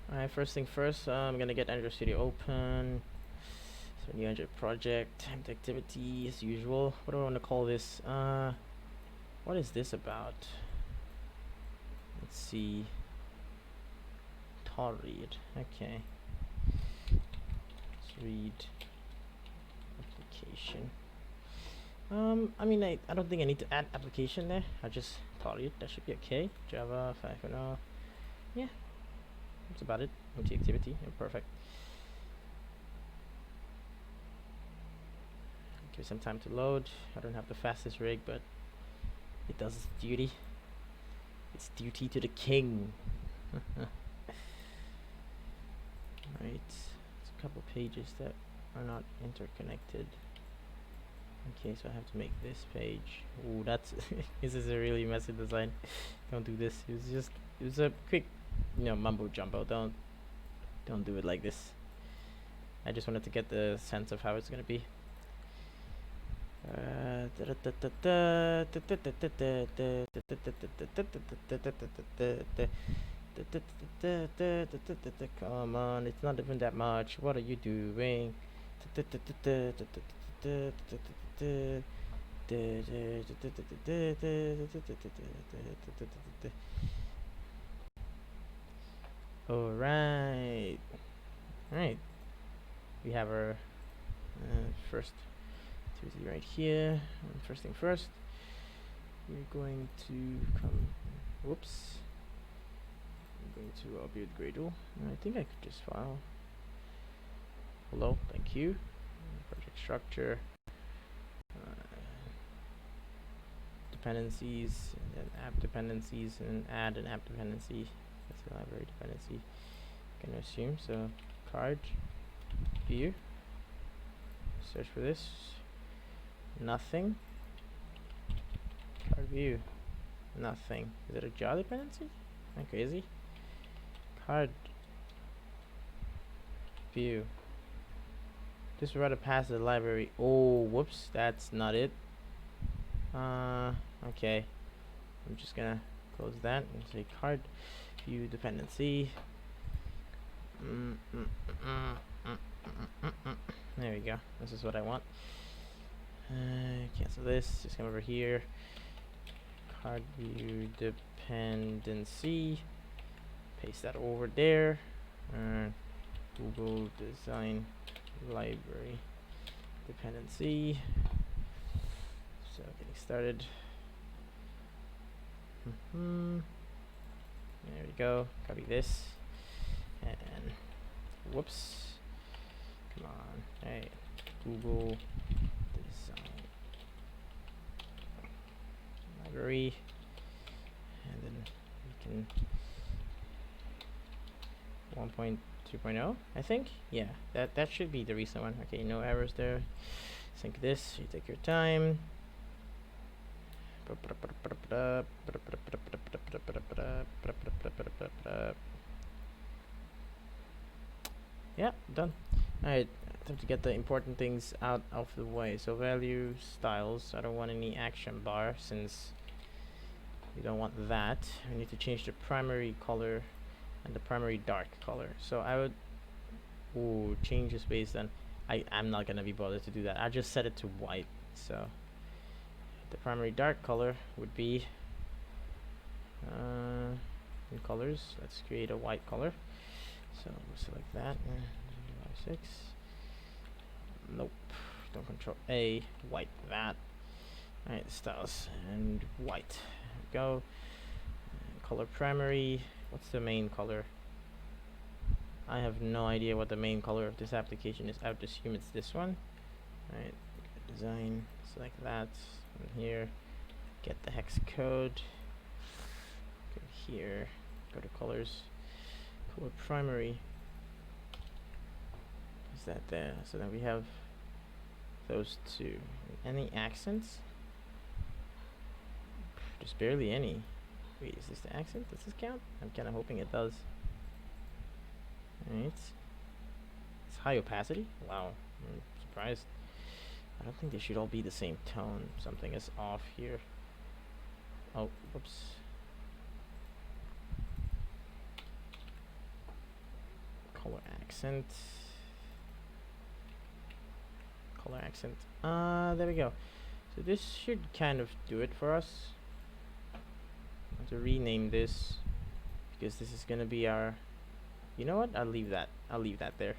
Alright, first thing first, I'm gonna get Android Studio open. So new Android project, timed activity as usual. What do I want to call this? What is this about? Let's see. Read. Okay. Let's read application. I mean, I don't think I need to add application there. I'll just read. That should be okay. Java 5.0. Yeah, that's about it. Multi activity. Yeah, perfect. Give some time to load. I don't have the fastest rig, but it does its duty. It's duty to the king. Right. There's a couple pages that are not interconnected. Okay, so I have to make this page. Ooh, that's this is a really messy design. Don't do this. It was a quick, mumbo jumbo. Don't do it like this. I just wanted to get the sense of how it's gonna be. Come on, it's not even that much. What are you doing? All right. We have our first activity right here. First thing first, we're going to come. Whoops. I'm going to build Gradle. I think I could just file. Hello, thank you. Project structure. Dependencies, and then app dependencies, and add an app dependency. That's a library dependency. I'm gonna assume so. Card view. Search for this. Nothing. Card view. Nothing. Is it a jar dependency? Am I crazy? Card view. This will rather pass the library. Oh, whoops, that's not it. Okay. I'm just gonna close that and say card view dependency. There we go. This is what I want. Cancel this. Just come over here. Card view dependency. Paste that over there. Google Design Library dependency. So getting started. There we go. Copy this. And whoops. Come on. Hey, Google Design Library. And then we can 1.2.0, I think. Yeah, that should be the recent one. Okay, no errors there. Sync this. You take your time. Yeah, done. Alright, time to get the important things out of the way. So value styles. I don't want any action bar since we don't want that. We need to change the primary color and the primary dark color. So I would change the space then. I'm not gonna be bothered to do that. I just set it to white. So the primary dark color would be in colors. Let's create a white color. So we'll select that. 6. Nope. Don't control A. White that. Alright, styles and white. There we go. Color primary. What's the main color? I have no idea what the main color of this application is. I would assume it's this one. Alright, design, select that. And here, get the hex code. Go here, go to colors. Color primary. Is that there? So then we have those two. Any accents? Just barely any. Wait, is this the accent? Does this count? I'm kind of hoping it does. Alright. It's high opacity? Wow. I'm surprised. I don't think they should all be the same tone. Something is off here. Oh, whoops. accent, color accent. There we go. So this should kind of do it for us. I want to rename this because this is gonna be our, you know what, I'll leave that there.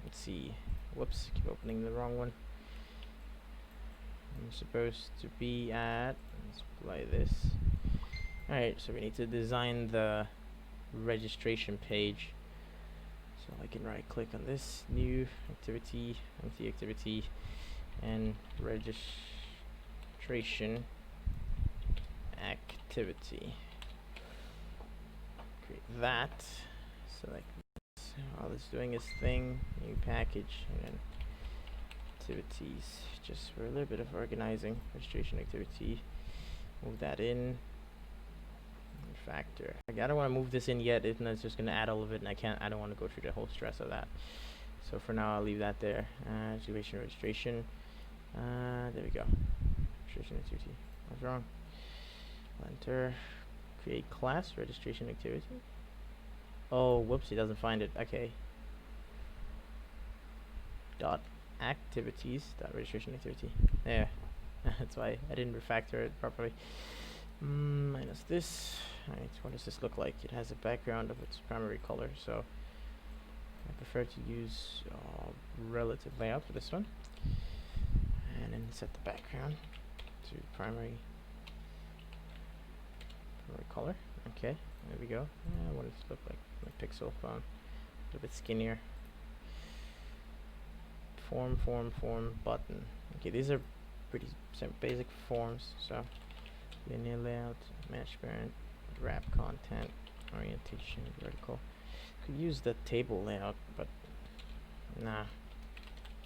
Let's see, whoops, keep opening the wrong one. I'm supposed to be at, let's apply this. Alright, so we need to design the registration page. So I can right click on this, new activity, empty activity, and registration activity. Create that. Select this. While it's doing its thing, new package, and then activities. Just for a little bit of organizing. Registration activity. Move that in. Factor. I don't want to move this in yet. It's just going to add all of it, and I don't want to go through the whole stress of that. So for now, I'll leave that there. Registration. There we go. Registration activity. What's wrong? Enter. Create class registration activity. Oh, whoops! It doesn't find it. Okay. Dot activities. Dot registration activity. There. That's why I didn't refactor it properly. Minus this. Alright, what does this look like? It has a background of its primary color, so I prefer to use relative layout for this one. And then set the background to primary color. Okay, there we go. What does it look like? My Pixel phone. A little bit skinnier. Form, button. Okay, these are pretty basic forms, so linear layout, match parent, wrap content, orientation, vertical. Could use the table layout, but nah.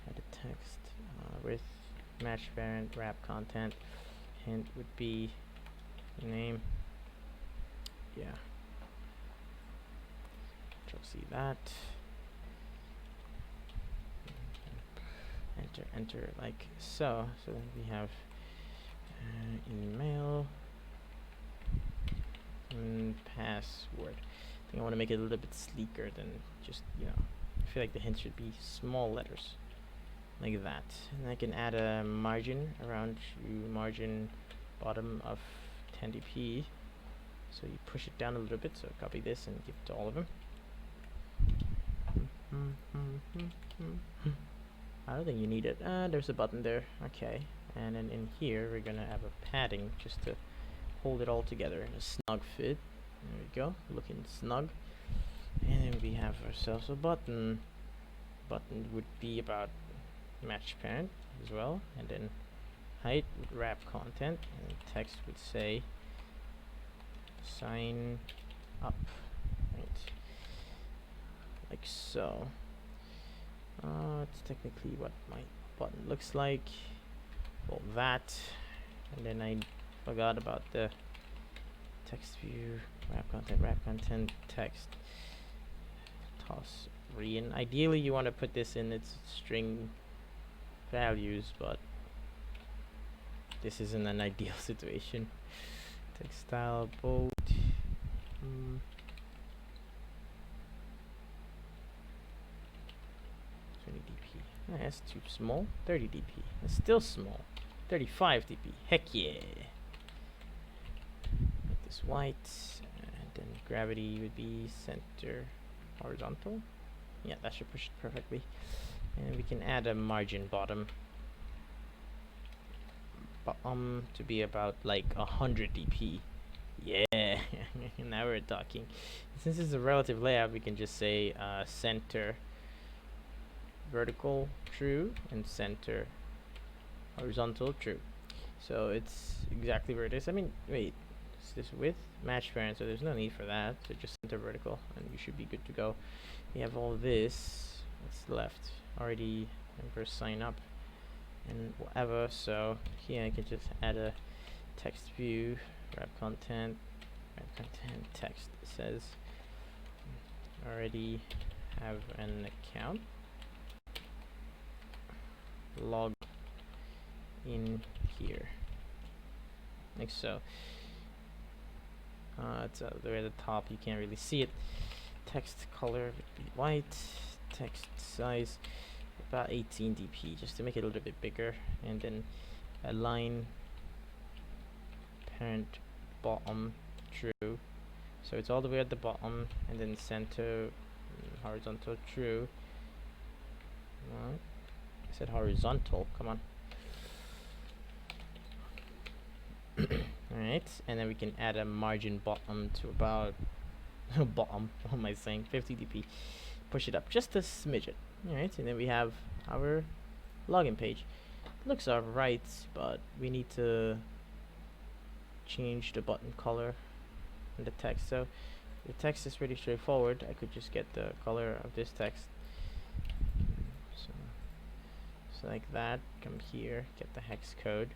Add a text with match parent, wrap content, hint would be name. Yeah. Control C that. Enter like so. So then we have email and password. I think I want to make it a little bit sleeker than just, you know, I feel like the hint should be small letters like that. And I can add a margin around margin bottom of 10 dp. So you push it down a little bit. So copy this and give it to all of them. I don't think you need it. There's a button there. Okay. And then in here we're gonna have a padding just to hold it all together. A snug fit. There we go. Looking snug. And then we have ourselves a button. Button would be about match parent as well. And then height would wrap content. And text would say sign up. Right. Like so. It's technically what my button looks like. Well, that, and then I forgot about the text view, wrap content, text, toss in. Ideally you want to put this in its string values, but this isn't an ideal situation. Text style, bold. That's too small. 30 dp. It's still small. 35 dp. Heck yeah. Make this white. And then gravity would be center horizontal. Yeah, that should push it perfectly. And we can add a margin bottom. To be about like 100 dp. Yeah. Now we're talking. Since it's a relative layout, we can just say center vertical true and center horizontal true. So it's exactly where it is. I mean, wait, is this width match parent? So there's no need for that. So just center vertical, and you should be good to go. We have all this. What's left? Already press sign up and whatever. So here I can just add a text view, wrap content, text. It says already have an account. Log in here, like so. It's there at the top. You can't really see it. Text color would be white. Text size about 18 dp, just to make it a little bit bigger, and then align parent bottom true, so it's all the way at the bottom, and then center horizontal true. I said horizontal, come on. Alright, and then we can add a margin bottom to about bottom, what am I saying, 50 dp. Push it up just a smidgen. Alright, and then we have our login page. Looks alright, but we need to change the button color and the text. So the text is pretty straightforward. I could just get the color of this text. So like that. Come here, get the hex code,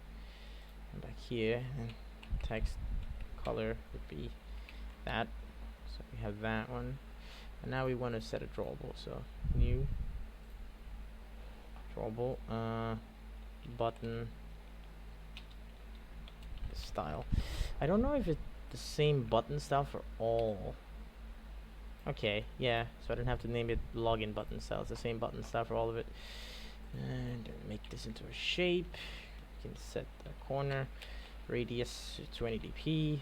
and back here, and text color would be that. So we have that one, and now we want to set a drawable. So new drawable button style. I don't know if it's the same button style for all. Okay, yeah, so I don't have to name it login button style. It's the same button style for all of it. And make this into a shape. You can set the corner radius 20 dp,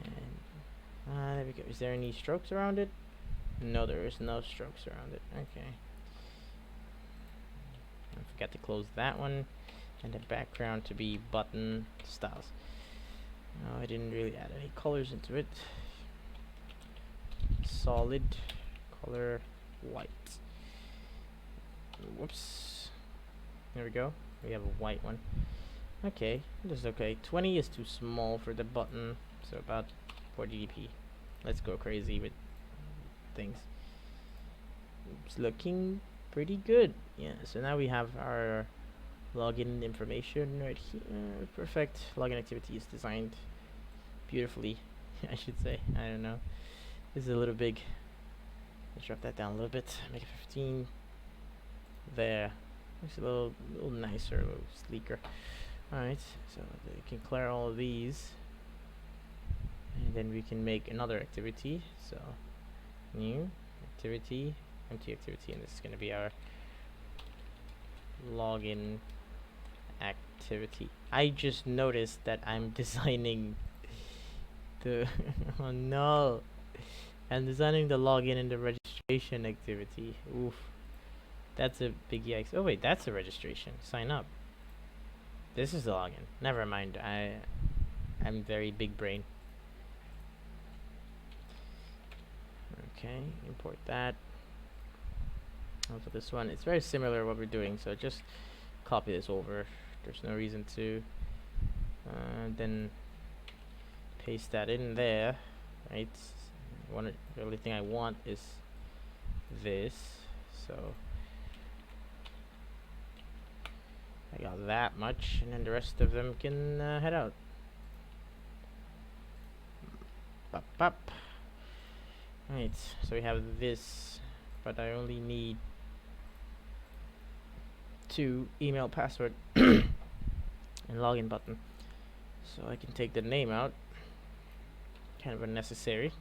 and there we go. Is there any strokes around it? No, there is no strokes around it. Okay. I forgot to close that one, and the background to be button styles. No, I didn't really add any colors into it. Solid color white. Whoops. There we go. We have a white one. Okay, this is okay. 20 is too small for the button, so about 40 dp. Let's go crazy with things. It's looking pretty good. Yeah, so now we have our login information right here. Perfect. Login activity is designed beautifully, I should say. I don't know. This is a little big. Let's drop that down a little bit. Make it 15. There. Looks a little nicer, a little sleeker. Alright, so we can clear all of these, and then we can make another activity. So new activity, empty activity, and this is going to be our login activity. I just noticed that I'm designing the oh no, I'm designing the login and the registration activity. Oof, that's a big yikes. Oh wait, that's a registration. Sign up. This is the login. Never mind. I'm very big brain. Okay, import that. Also this one, it's very similar to what we're doing, so just copy this over. There's no reason to. Then paste that in there, right? The only thing I want is this, so I got that much, and then the rest of them can head out. Pop, pop. Right, so we have this, but I only need 2 email, password, and login button. So I can take the name out. Kind of unnecessary.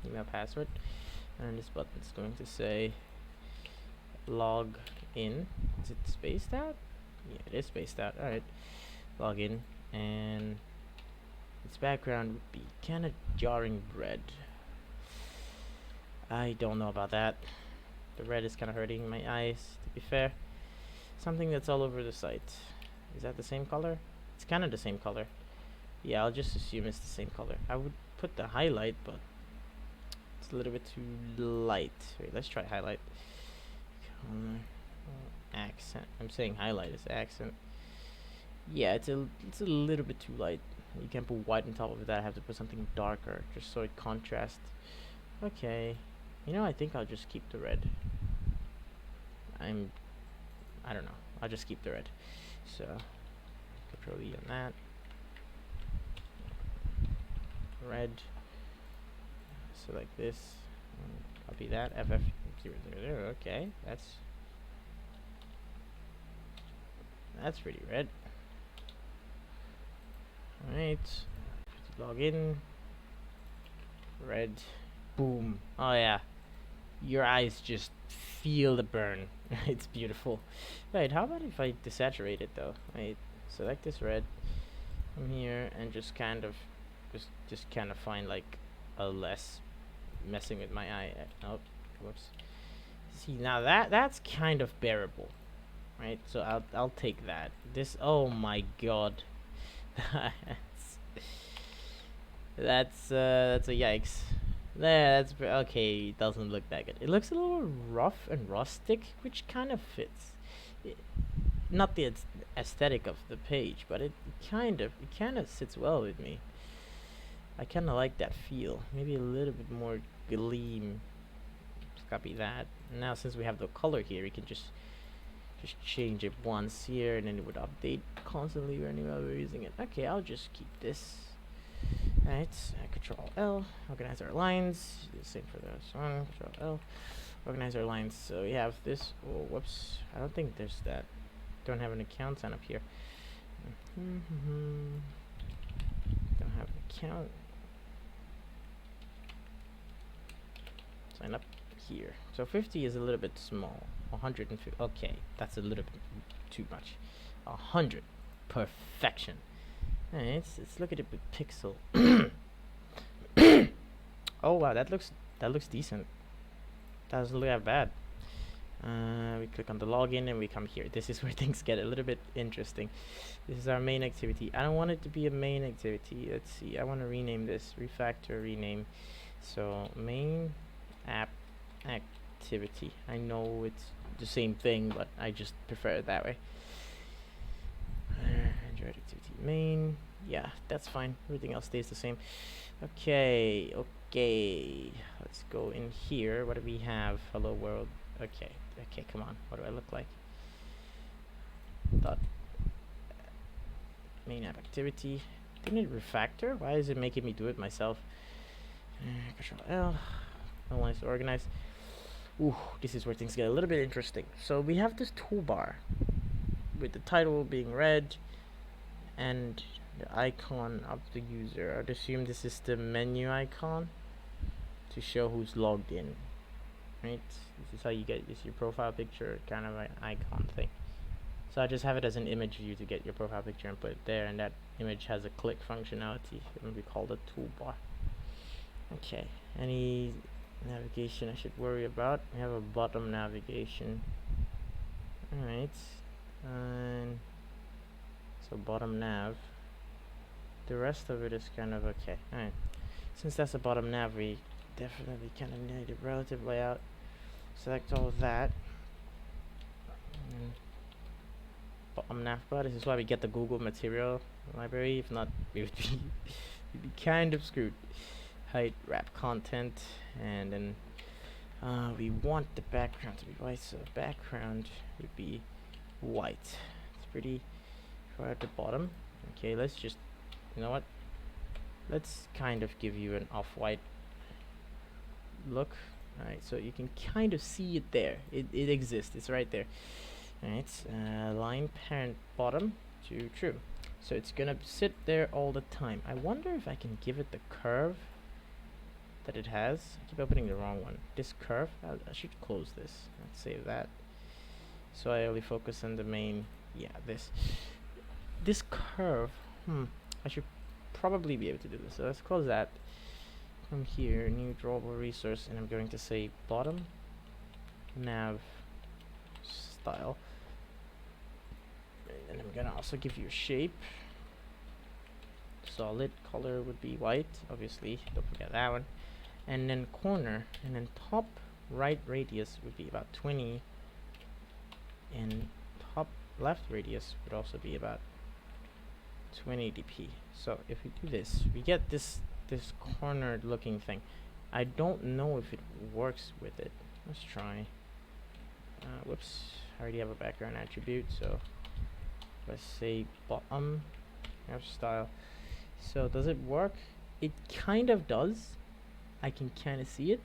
Email, password, and this button is going to say log in. Is it spaced out? Yeah, it is spaced out. Alright, log in, and its background would be kind of jarring red. I don't know about that. The red is kind of hurting my eyes, to be fair. Something that's all over the site. Is that the same color? It's kind of the same color. Yeah, I'll just assume it's the same color. I would put the highlight, but it's a little bit too light. Wait, let's try highlight. Accent. I'm saying highlight is accent. Yeah, it's a little bit too light. You can't put white on top of that. I have to put something darker just so it contrasts. Okay. You know, I think I'll just keep the red. I don't know. I'll just keep the red. So Control E on that. Red. Select this. Copy that. FF000. Okay, that's pretty red. Alright. Log in. Red. Boom. Oh yeah. Your eyes just feel the burn. It's beautiful. Wait, how about if I desaturate it though? I select this red from here and just kind of find like a less messing with my eye. Oh, whoops. See, now that's kind of bearable, right? So I'll take that. This, oh my god. That's a yikes. There, okay. It doesn't look that good. It looks a little rough and rustic, which kind of fits. I Not the aesthetic of the page, but it kind of sits well with me. I kind of like that feel. Maybe a little bit more gleam. Let's copy that. Now since we have the color here, we can just change it once here, and then it would update constantly whenever we're using it. Okay, I'll just keep this. Alright, Control L, organize our lines. The same for this one. Control L, organize our lines. So we have this. Oh, whoops! I don't think there's that. Don't have an account sign up here. Don't have an account. Sign up here. So 50 is a little bit small. 150. Okay, that's a little bit too much. 100. Perfection. Alright, let's look at it with pixel. Oh wow, that looks decent. Doesn't look that bad. We click on the login and we come here. This is where things get a little bit interesting. This is our main activity. I don't want it to be a main activity. Let's see. I want to rename this. Refactor, rename. So main app activity. I know it's the same thing, but I just prefer it that way. Android activity main. Yeah, that's fine. Everything else stays the same. Okay. Let's go in here. What do we have? Hello world. Okay, come on. What do I look like? Dot main app activity. Didn't it refactor? Why is it making me do it myself? Control L. I want to organize. Ooh, this is where things get a little bit interesting. So we have this toolbar with the title being red and the icon of the user. I'd assume this is the menu icon to show who's logged in, right? This is how you get your profile picture, kind of an icon thing. So I just have it as an image view to get your profile picture and put it there, and that image has a click functionality, and we call it toolbar. Okay, any navigation I should worry about? We have a bottom navigation. Alright, and so bottom nav. The rest of it is kind of okay. Alright, since that's a bottom nav, we definitely kind of need a relative layout. Select all of that. And bottom navbar. This is why we get the Google material library. If not, we would be we'd be kind of screwed. Height, wrap content, and then we want the background to be white, so background would be white. It's pretty far at the bottom. Okay, let's just, you know what? Let's kind of give you an off-white look. Alright, so you can kind of see it there. It exists. It's right there. Alright, line parent bottom to true. So it's gonna sit there all the time. I wonder if I can give it the curve that it has. I keep opening the wrong one. This curve, I should close this. Let's save that. So I only focus on the main. Yeah, this curve. I should probably be able to do this. So let's close that. From here, new drawable resource, and I'm going to say bottom nav style. And I'm gonna also give you a shape. Solid color would be white, obviously. Don't forget that one. And then corner, and then top right radius would be about 20, and top left radius would also be about 20 dp. So if we do this, we get this cornered looking thing. I don't know if it works with it. Let's try. Whoops, I already have a background attribute, so let's say bottom style. So does it work? It kind of does. I can kind of see it.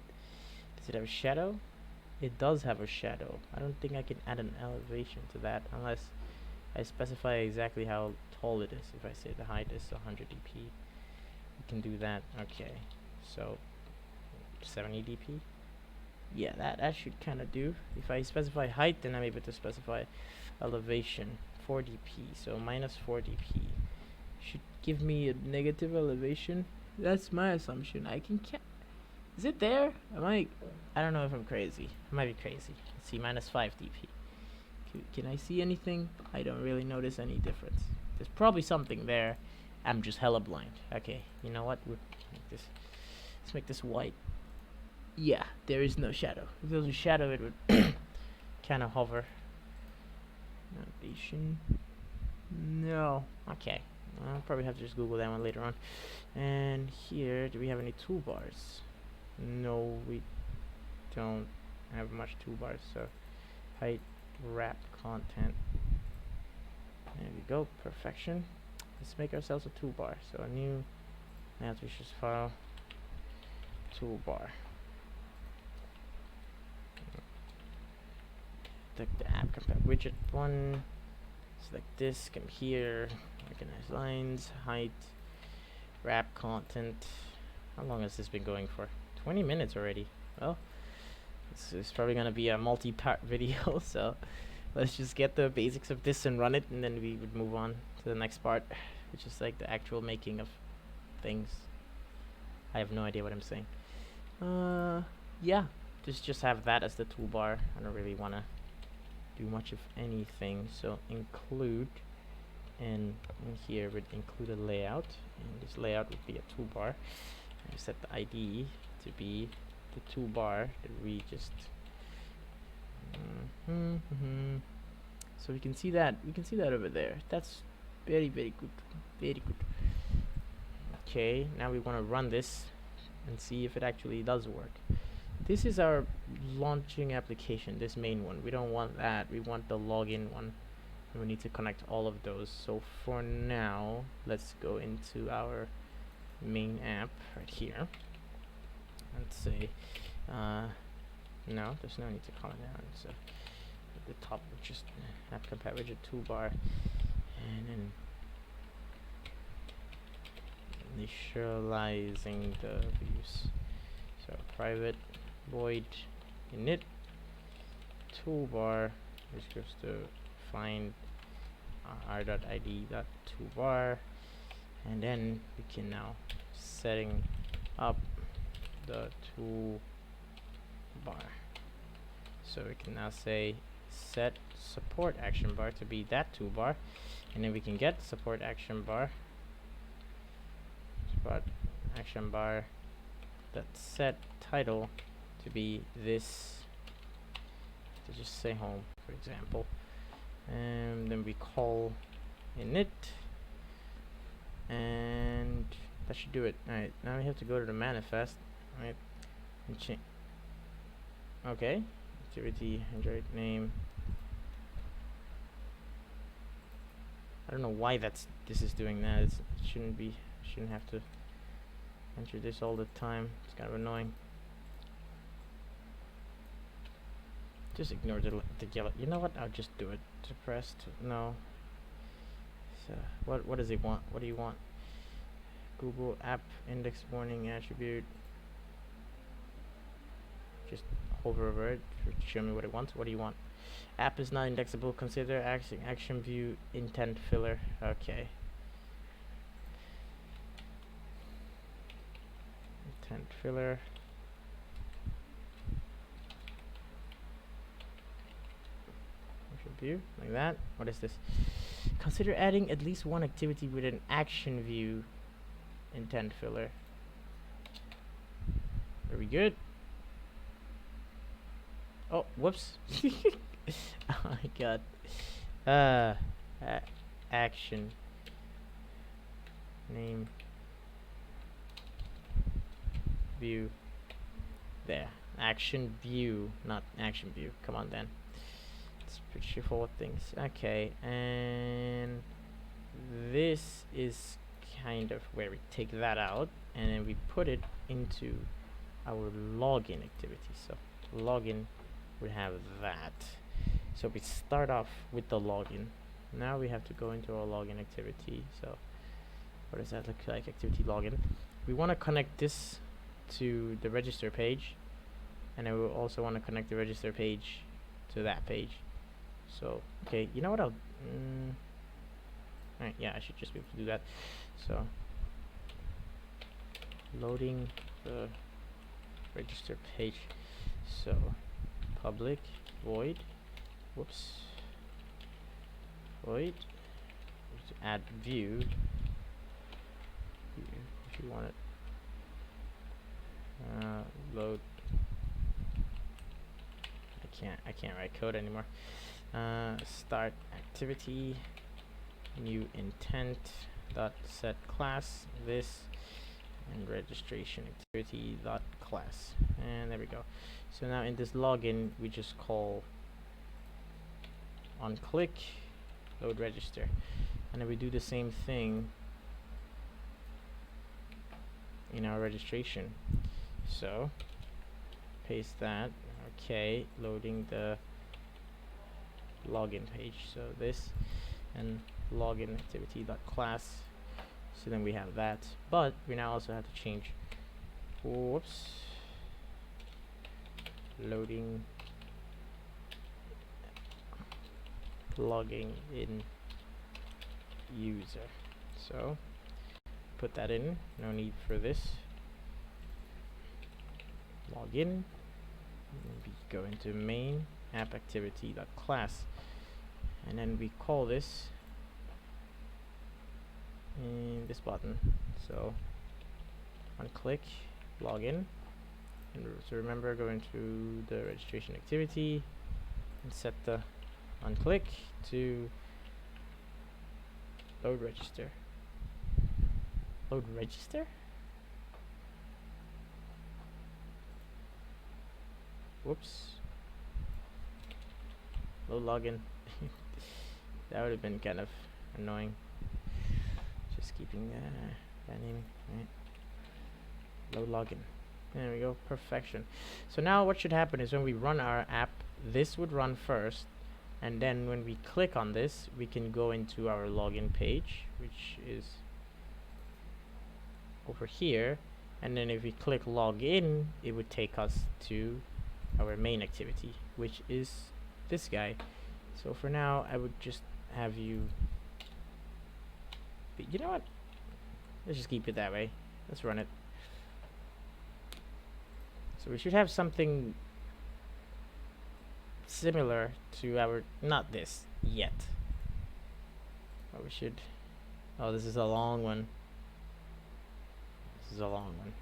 Does it have a shadow? It does have a shadow. I don't think I can add an elevation to that unless I specify exactly how tall it is. If I say the height is 100 dp, we can do that. Okay, so 70 dp. Yeah, that should kind of do. If I specify height, then I'm able to specify elevation 4 dp. So minus 4 dp should give me a negative elevation. That's my assumption. I can is it there? I don't know if I'm crazy. I might be crazy. Let's see, minus 5 dp. Can I see anything? I don't really notice any difference. There's probably something there. I'm just hella blind. Okay, you know what? Let's make this white. Yeah, there is no shadow. If there was a shadow, it would kind of hover. Navigation. No. Okay. I'll probably have to just Google that one later on. And here, do we have any toolbars? No, we don't have much toolbars. So, height, wrap, content. There we go. Perfection. Let's make ourselves a toolbar. So, a new Matrix file, toolbar. Select the app compare widget one. Select this, come here, organize lines, height, wrap content. How long has this been going for? 20 minutes already. Well, this is probably gonna be a multi-part video, so let's just get the basics of this and run it, and then we would move on to the next part, which is like the actual making of things. I have no idea what I'm saying. Yeah, just have that as the toolbar. I don't really wanna do much of anything, so include, and in here would include a layout, and this layout would be a toolbar. I set the ID to be the toolbar that we just so we can see that over there. That's very good, very good. Okay, now we want to run this and see if it actually does work. This is our launching application, this main one. We don't want that. We want the login one. And we need to connect all of those. So for now, let's go into our main app right here. Let's say, no, there's no need to comment down. So at the top, just app compare widget toolbar, and then initializing the views. So private void init toolbar, which goes to find r.id.toolbar, and then we can now setting up the toolbar. So we can now say set support action bar to be that toolbar, and then we can get support action bar that set title to be this, to just say home, for example, and then we call init, and that should do it. Alright, now we have to go to the manifest, right, and change. Okay, activity Android name. I don't know why this is doing that. It shouldn't have to enter this all the time. It's kind of annoying. Just ignore the yellow. You know what? I'll just do it. Suppressed. No. So what does it want? What do you want? Google app index warning attribute. Just hover over it to show me what it wants. What do you want? App is not indexable. Consider action view intent filler. Okay. Intent filler. View like that. What is this? Consider adding at least one activity with an action view intent filler. Are we good? Oh, whoops. Oh my god. Action name view. There. Action view, not action view. Come on then. It's pretty straightforward things. Okay, and this is kind of where we take that out and then we put it into our login activity. So login would have that. So we start off with the login. Now we have to go into our login activity. So what does that look like? Activity login. We want to connect this to the register page, and I will also want to connect the register page to that page. So okay, you know what, right, yeah, I should just be able to do that. So loading the register page, so public void, whoops, void to add view if you want it, load, I can't write code anymore. Start activity, new intent dot set class this, and registration activity dot class, and there we go. So now in this login we just call on click load register, and then we do the same thing in our registration. So paste that, okay, loading the login page, so this, and login activity dot class. So then we have that, but we now also have to change, whoops, loading logging in user. So put that in, no need for this. Login, we go into main app activity dot class, and then we call this in this button. So on click login, and so remember, go into the registration activity and set the on click to load register. Load register? Whoops. Load login. That would have been kind of annoying. Just keeping that name, right? Load login. There we go. Perfection. So now what should happen is when we run our app, this would run first, and then when we click on this, we can go into our login page, which is over here, and then if we click login, it would take us to our main activity, which is this guy. So for now, I would just have you, you know what, let's just keep it that way. Let's run it. So we should have something similar to our, not this yet, but we should, oh, this is a long one. This is a long one.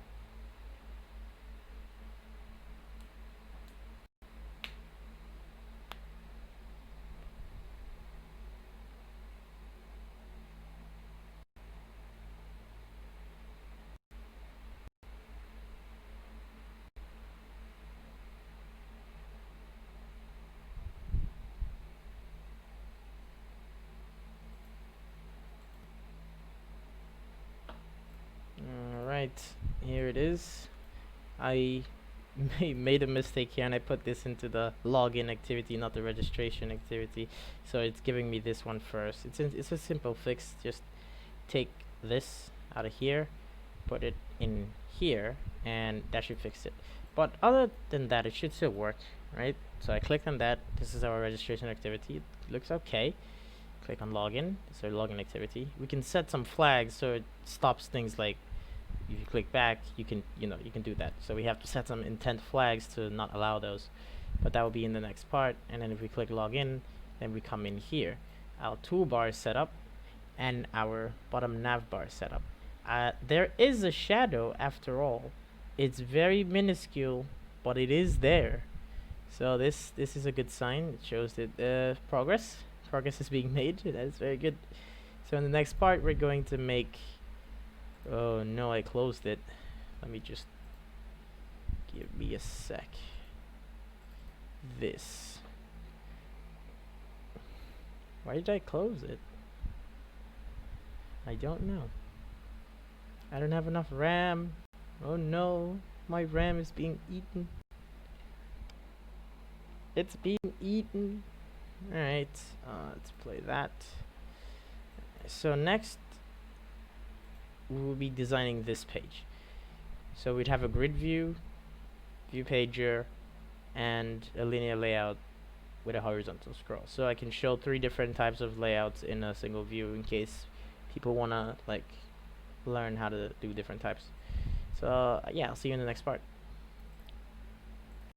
Alright, here it is. I made a mistake here and I put this into the login activity, not the registration activity. So it's giving me this one first. It's a simple fix. Just take this out of here, put it in here, and that should fix it. But other than that, it should still work, right? So I clicked on that. This is our registration activity. It looks okay. Click on login. So login activity. We can set some flags so it stops things like, if you click back, you can do that. So we have to set some intent flags to not allow those, but that will be in the next part. And then if we click login, then we come in here. Our toolbar is set up and our bottom nav bar is set up. There is a shadow after all. It's very minuscule, but it is there. So this is a good sign. It shows that progress is being made. That is very good. So in the next part, we're going to make, oh no, I closed it. Let me just, give me a sec. This. Why did I close it? I don't know. I don't have enough RAM. Oh no, my RAM is being eaten. It's being eaten. Alright, let's play that. So next, we will be designing this page. So we'd have a grid view, view pager, and a linear layout with a horizontal scroll. So I can show 3 different types of layouts in a single view in case people wanna like learn how to do different types. So yeah, I'll see you in the next part.